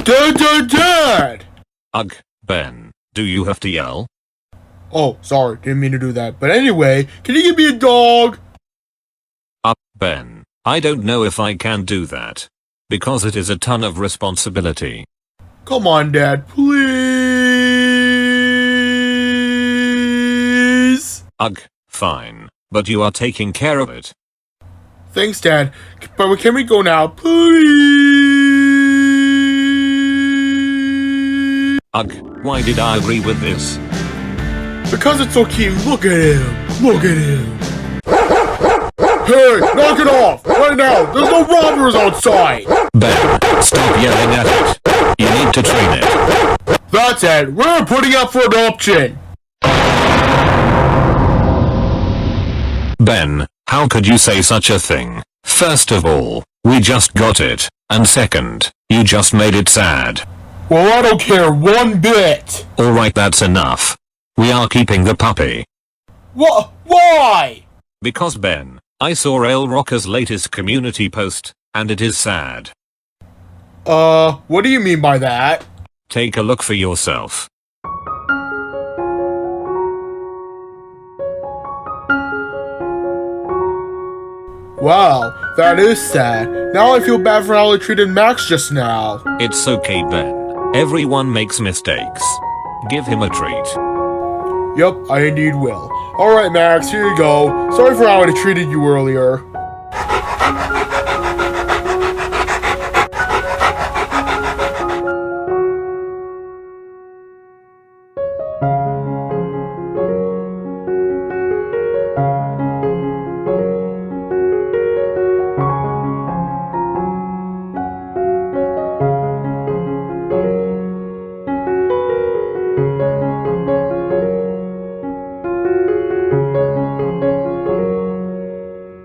Dad! Ugh, Ben, do you have to yell? Oh, sorry, didn't mean to do that. But anyway, can you give me a dog? Ben, I don't know if I can do that. Because it is a ton of responsibility. Come on, Dad, please. Ugh, fine. But you are taking care of it. Thanks, Dad. But can we go now, please? Ugh, why did I agree with this? Because it's so cute. Look at him. Look at him. Hey, knock it off! Right now! There's no robbers outside! Ben, stop yelling at it. You need to train it. That's it. We're putting up for adoption. Ben, how could you say such a thing? First of all, we just got it. And second, you just made it sad. Well, I don't care one bit. Alright, that's enough. We are keeping the puppy. What? Why? Because Ben, I saw El Rocker's latest community post, and it is sad. What do you mean by that? Take a look for yourself. Wow, that is sad. Now I feel bad for how I treated Max just now. It's okay, Ben. Everyone makes mistakes. Give him a treat. Yep, I indeed will. Alright, Max, here you go. Sorry for how I treated you earlier.